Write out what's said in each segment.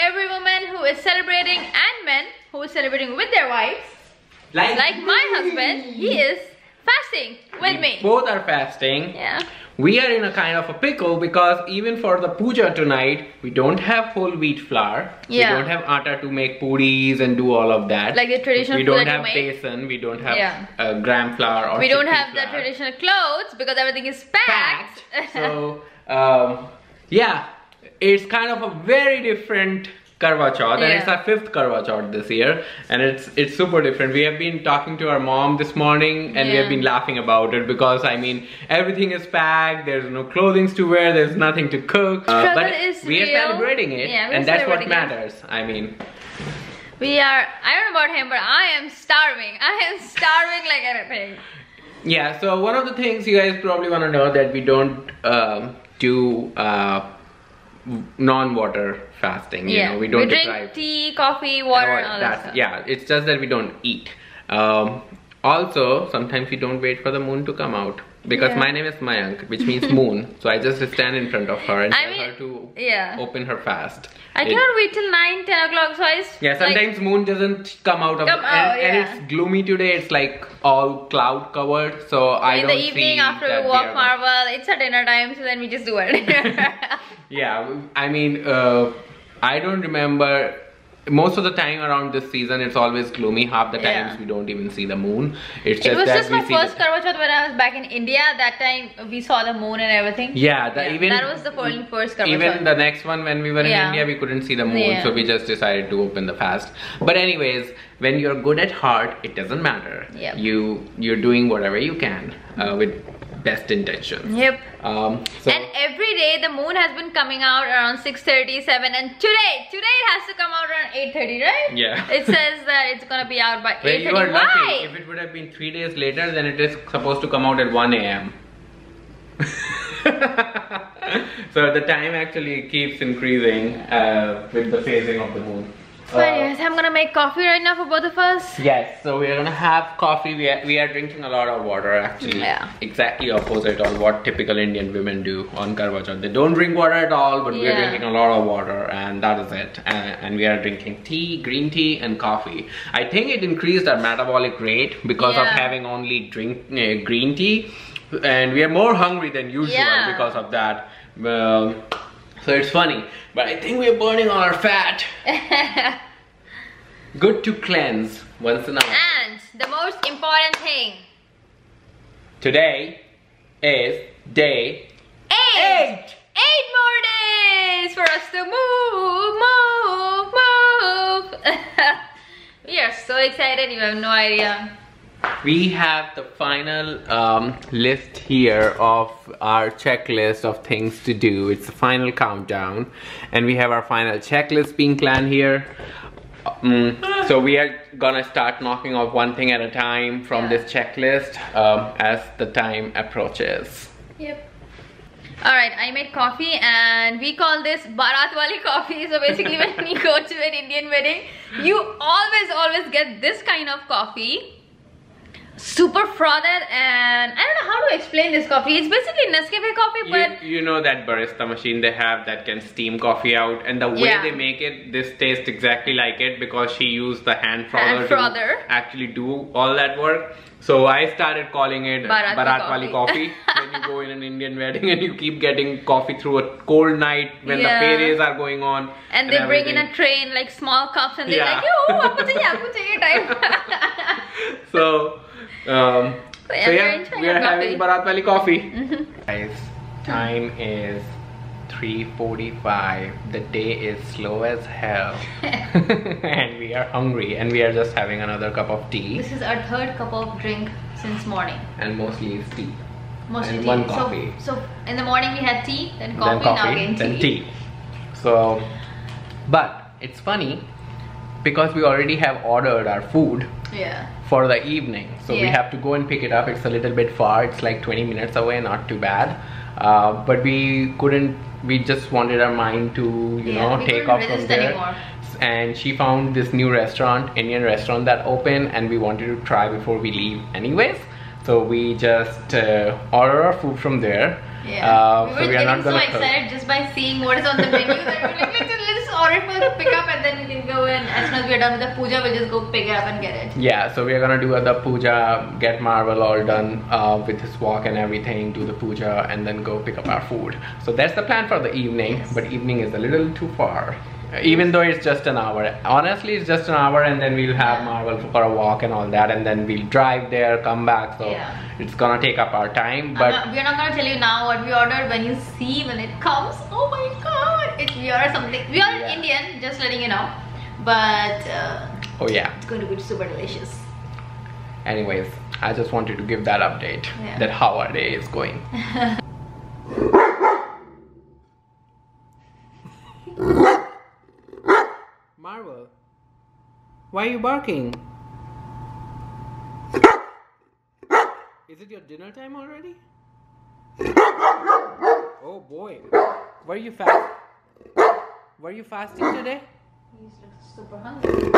every woman who is celebrating and men who is celebrating with their wives. Like my husband, he is fasting with me. Both are fasting. Yeah. We are in a kind of a pickle because even for the puja tonight, we don't have whole wheat flour. Yeah. We don't have atta to make puris and do all of that. Like the traditional We food don't that have you make. besan, we don't have gram flour or we don't chickpea have the flour. traditional clothes because everything is packed. So, yeah, it's kind of a very different Karwachauth, and it's our 5th Karwachauth this year, and it's super different. We have been talking to our mom this morning, and we have been laughing about it because I mean everything is packed. There's no clothing to wear. There's nothing to cook. But we are celebrating it, and that's what matters. I mean, we are. I don't know about him, but I am starving. I am starving like anything. Yeah. So one of the things you guys probably want to know that we don't do non-water fasting. You know, we don't drink tea, coffee, water, and all that stuff. Yeah, it's just that we don't eat. Also, sometimes we don't wait for the moon to come out because my name is Mayank, which means moon. So I just stand in front of her and tell her to open her fast. I cannot wait till 9-10 o'clock. So sometimes moon doesn't come out of and it's gloomy today. It's like all cloud covered. So I don't see. In the evening after we walk Marvel, it's a dinner time. So then we just do it. Yeah, I mean, I don't remember. Most of the time around this season, it's always gloomy. Half the times we don't even see the moon. It was just my first Karwachauth when I was back in India. That time we saw the moon and everything. Yeah, even that was the first Karwachauth. Even the next one when we were in India, we couldn't see the moon, so we just decided to open the fast. But anyways, when you're good at heart, it doesn't matter. Yep. You're doing whatever you can with best intentions. Yep. So and every day the moon has been coming out around 6:30, 7, and today it has to come out around 8:30, right? Yeah. It says that it's gonna be out by 8:30. You are lucky. If it would have been 3 days later, then it is supposed to come out at 1 AM. So the time actually keeps increasing with the phasing of the moon. But yes, I'm gonna make coffee right now for both of us. Yes, so we're gonna have coffee. We are drinking a lot of water actually. Yeah. Exactly opposite on what typical Indian women do on Karwachauth. They don't drink water at all, but we're drinking a lot of water, and that is it. And we are drinking tea, green tea, and coffee. I think it increased our metabolic rate because of having only green tea, and we are more hungry than usual because of that. So it's funny, but I think we're burning all our fat. Good to cleanse once in a while. And the most important thing. Today is day 8. 8 more days for us to move. We are so excited, you have no idea. We have the final list here of our checklist of things to do. It's the final countdown, and we have our final checklist being planned here. So we are gonna start knocking off one thing at a time from this checklist as the time approaches. Yep. Alright, I made coffee and we call this Bharat Wali coffee. So basically when we go to an Indian wedding, you always get this kind of coffee. Super frothed, and I don't know how to explain this coffee. It's basically Nescafe coffee, but you know that barista machine they have that can steam coffee out, and the way they make it, this tastes exactly like it because she used the hand frother to actually do all that work. So I started calling it Bharat Wali coffee. When you go in an Indian wedding and you keep getting coffee through a cold night when the fairies are going on. And they bring in a train like small cups and they're like, yo, aapko chahiye type. So we are having Bharat Wali coffee. Guys, time is 3:45. The day is slow as hell. And we are hungry and we are just having another cup of tea. This is our 3rd cup of drink since morning. And mostly it's tea. Mostly and tea. One coffee. So in the morning we had tea, then coffee, now again tea. Then tea. So, but it's funny because we already have ordered our food for the evening. So we have to go and pick it up. It's a little bit far. It's like 20 minutes away, not too bad. But we couldn't, we just wanted our mind to, you know, take off from there. Anymore. And she found this new restaurant, Indian restaurant that opened, and we wanted to try before we leave anyways. So we just order our food from there. Yeah. So we are not so excited just by seeing what is on the menu that we're like, let's order for the to pick up and then we can go in. As soon as we're done with the puja, we'll just go pick it up and get it. Yeah, so we're gonna do the puja, get Marvel all done with his walk and everything, do the puja, and then go pick up our food. So that's the plan for the evening, but evening is a little too far. Even though it's just an hour. Honestly, it's just an hour, and then we'll have Marvel for a walk and all that, and then we'll drive there, come back. So it's gonna take up our time. But we're not gonna tell you now what we ordered. When you see, when it comes, oh my god, we ordered something. We are Indian, just letting you know. But oh yeah, it's going to be super delicious. Anyways, I just wanted to give that update that how our day is going. Marvel, why are you barking? Is it your dinner time already? Oh boy, were you fasting today? He's super hungry.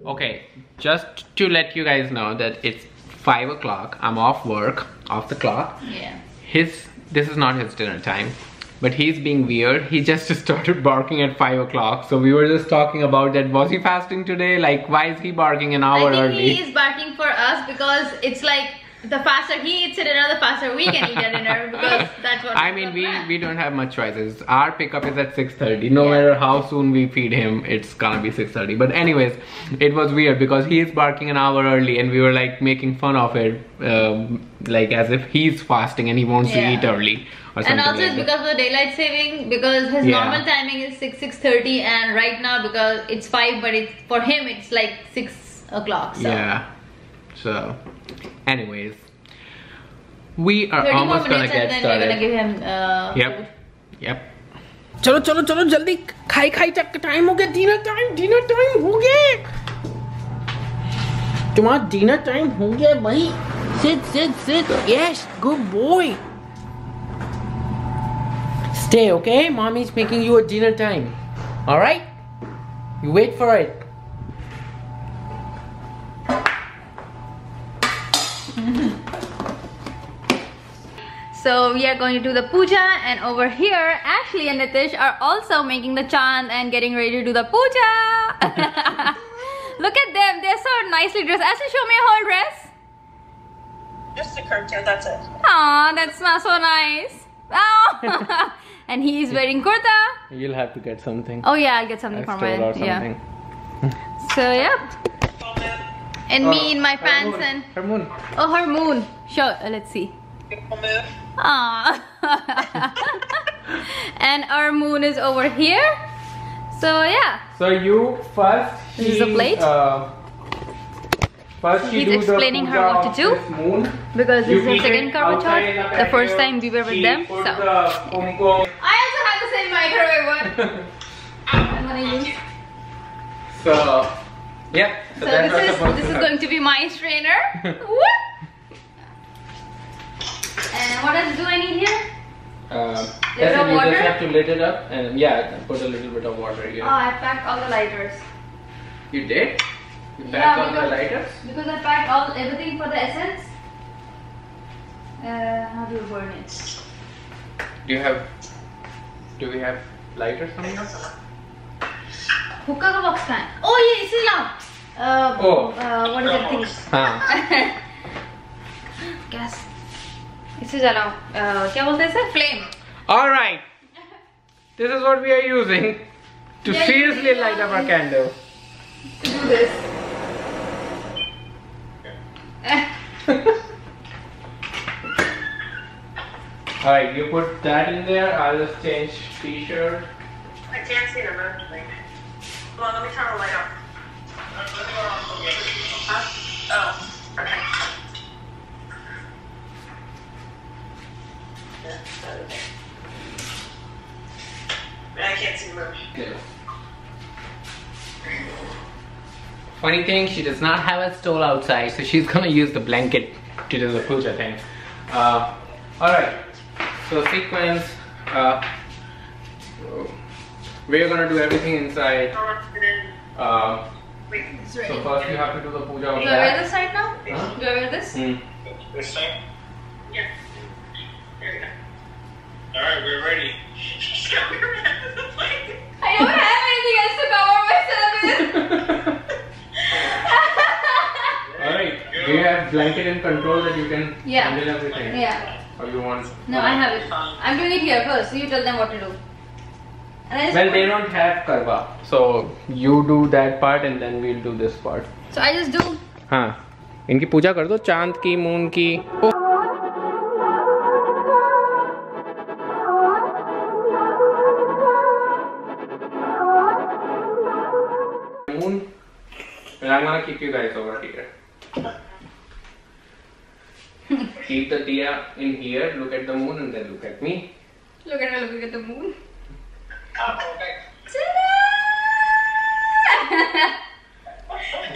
Okay, just to let you guys know that it's 5 o'clock. I'm off work, off the clock. Yeah. This is not his dinner time. But he's being weird. He just started barking at 5 o'clock. So we were just talking about that. Was he fasting today? Like, why is he barking an hour early? I think he is barking for us because it's like the faster he eats dinner, the faster we can eat our dinner, because that's what. I mean, we don't have much choices. Our pickup is at 6:30. No matter how soon we feed him, it's gonna be 6:30. But anyways, it was weird because he is barking an hour early, and we were like making fun of it, like as if he's fasting and he wants to eat early. And also it's because of the daylight saving, because his normal timing is 6:30, and right now because it's 5, but it's for him it's like 6 o'clock. So. Yeah. So, anyways, we are almost gonna get started. We're gonna give him food. Yep. चलो चलो चलो जल्दी खाई time हो गया. Dinner time हो गया. तुम्हारा डिनर टाइम हो गया भाई. Sit. Yes, good boy. Stay, okay? Mommy's making you a dinner time. All right? You wait for it. So we are going to do the puja, and over here Ashley and Nitish are also making the chant and getting ready to do the puja. Look at them, they're so nicely dressed. Ashley, show me your whole dress. Just a curtain, that's it. Aw, that's not so nice. Oh. And he is wearing kurta. You'll have to get something. Oh yeah, I'll get something for mine. Yeah. So yeah. And me in my pants and her moon. Oh, her moon. Sure, let's see. Aww. And our moon is over here. So yeah. So you first. This is a plate. First he's explaining her what to do, because this is her second Karwachauth. The first time we were with them. So I also have the same microwave one. I'm gonna use. So yeah. So this is going to be my strainer. And what else do I need here? Little bit of water. You just have to lit it up and put a little bit of water here. Oh, I packed all the lighters. You did? You packed all the lighters? Because I packed everything for the essence. How do you burn it? Do we have lighters on here? Hookah ka box ka? Oh yeah, this is now. What is that thing? Gas. This is allow. क्या बोलते हैं sir? Flame. All right. This is what we are using to seriously light up our candle. To do this. Alright, you put that in there. I'll just change t-shirt. I can't see them actually. Hold on, let me turn the light off. Oh, okay. Yeah, that is it. I can't see the room. Good. Funny thing, she does not have a stove outside, so she's gonna use the blanket to do the puja thing. Alright, so sequence, we're gonna do everything inside. So first you have to do the puja of that. Do I wear this side now? Huh? Do I wear this? This side? Yeah. There we go. Alright, we're ready. blanket and control that you can Yeah. handle everything? Yeah. Or you want? No, I have it. I'm doing it here first. So you tell them what to do. And I just Well, they don't have karwa, so you do that part and then we'll do this part. So I just do. हाँ, इनकी पूजा कर दो, चांद की, moon की. Moon. And I'm gonna keep you guys over here. Keep the diya in here, look at the moon and then look at me. Look at the moon.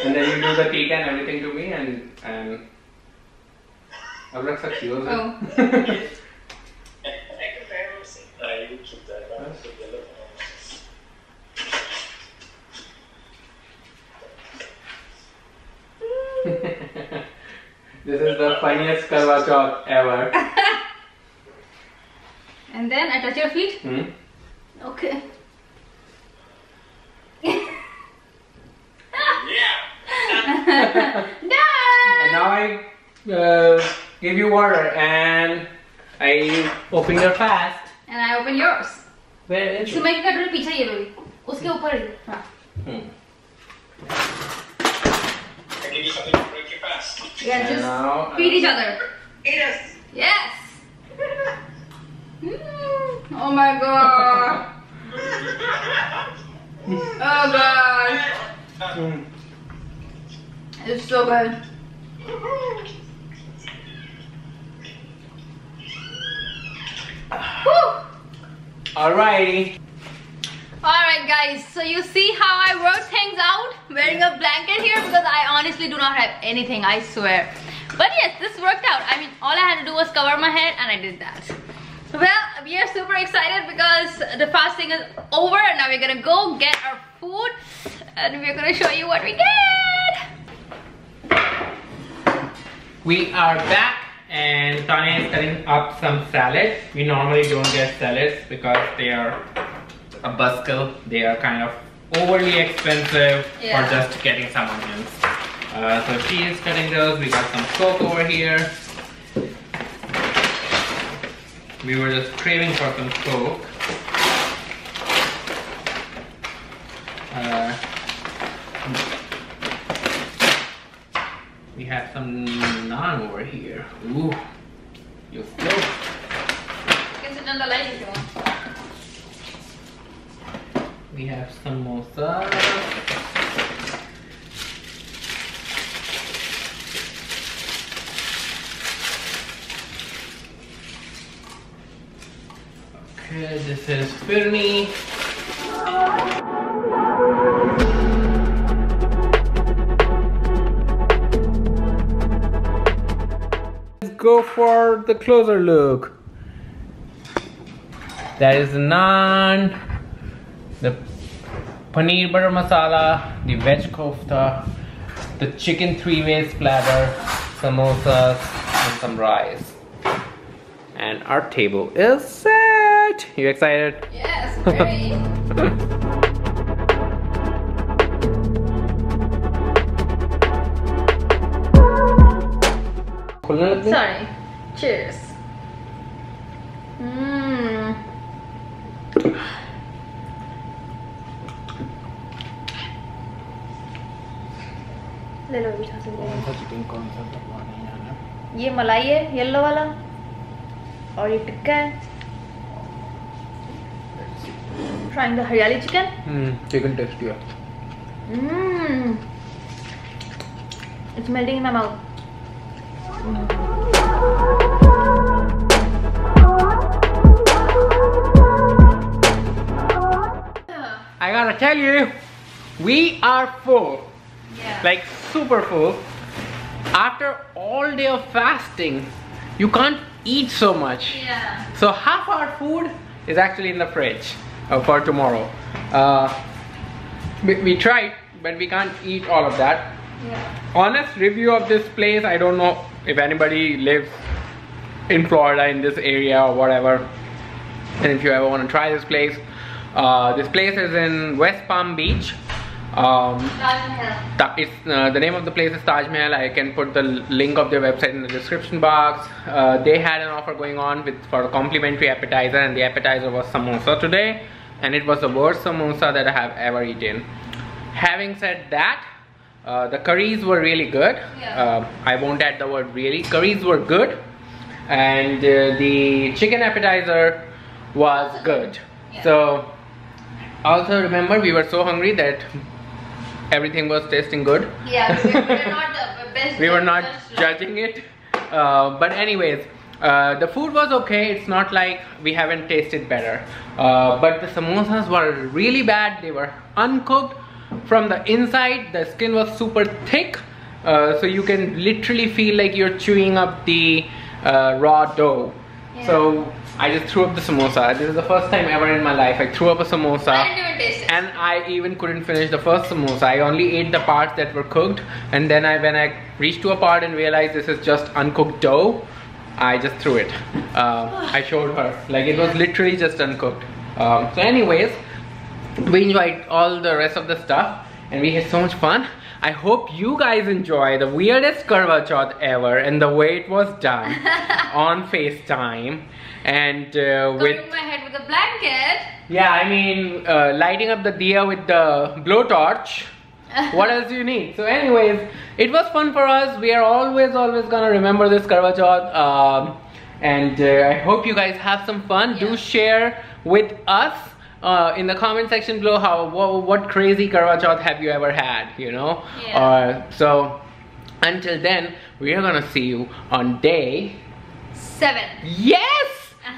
And then you do the tika and everything to me and अब रख सकती हो sir. This is the funniest Karwachauth ever. And then I touch your feet. Okay. Done. And now I give you water and I open your fast. And I open yours. Where is So it? make it पीछे ये लो उसके ऊपर ही. हाँ. I give you something to break your fast. Yeah, And just now, feed each other. Eat us. Yes. Oh my god. Oh god. It's so good. Alrighty. Alright guys, so you see how I work things out? Wearing a blanket here because I honestly do not have anything, I swear. But yes, this worked out. I mean, all I had to do was cover my head and I did that. Well, we are super excited because the fasting is over and now we're gonna go get our food and we're gonna show you what we get. We are back and Tanya is cutting up some salad. We normally don't get salads because they are a buzzkill. They are kind of overly expensive for just getting some onions. So she is cutting those. We got some Coke over here. We were just craving for some Coke. We have some naan over here. Ooh, you still. You can sit on the light if you want. We have samosa. Okay, this is firni. Let's go for the closer look. That is the naan, the paneer butter masala, the veg kofta, the chicken three-way splatter, samosas, and some rice. And our table is set. You excited? Yes, very. Sorry. Cheers. ले लो मीठा से ये मलाई है yellow वाला और ये टिक्का है trying the हरियाली chicken chicken tasty है it's melting in my mouth I gotta tell you, we are full. Yeah. Like super full. After all day of fasting, you can't eat so much. Yeah. So half our food is actually in the fridge for tomorrow. We tried, but we can't eat all of that. Yeah. Honest review of this place, I don't know if anybody lives in Florida in this area or whatever. And if you ever want to try this place is in West Palm Beach. The name of the place is Taj Mahal. I can put the link of their website in the description box. They had an offer going on for a complimentary appetizer, and the appetizer was samosa today, and it was the worst samosa that I have ever eaten. Having said that, the curries were really good. I won't add the word really. Curries were good, and the chicken appetizer was good. So also remember, we were so hungry that everything was tasting good. Yeah, we were not the best. We were not judging it. But anyways, the food was okay. It's not like we haven't tasted better. But the samosas were really bad. They were uncooked from the inside. The skin was super thick. So you can literally feel like you're chewing up the raw dough. So I just threw up the samosa. This is the first time ever in my life I threw up a samosa. I didn't even taste it. And I even couldn't finish the first samosa. I only ate the parts that were cooked, and then when I reached to a part and realized this is just uncooked dough, I just threw it. I showed her, like it was literally just uncooked. So anyways, we enjoyed all the rest of the stuff and we had so much fun. I hope you guys enjoy the weirdest Karwachauth ever and the way it was done on FaceTime. And covering my head with a blanket. Yeah, I mean, lighting up the diya with the blowtorch. What else do you need? So anyways, it was fun for us. We are always gonna remember this Karwachauth. And I hope you guys have some fun. Do share with us in the comment section below what crazy Karwachauth have you ever had, you know? So until then, we are gonna see you on day 7. Yes!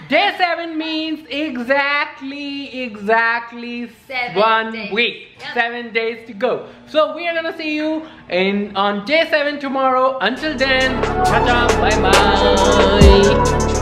Day 7 means exactly 1 week. 7 days to go. So we are gonna see you on day 7 tomorrow. Until then, ta-ta, bye bye.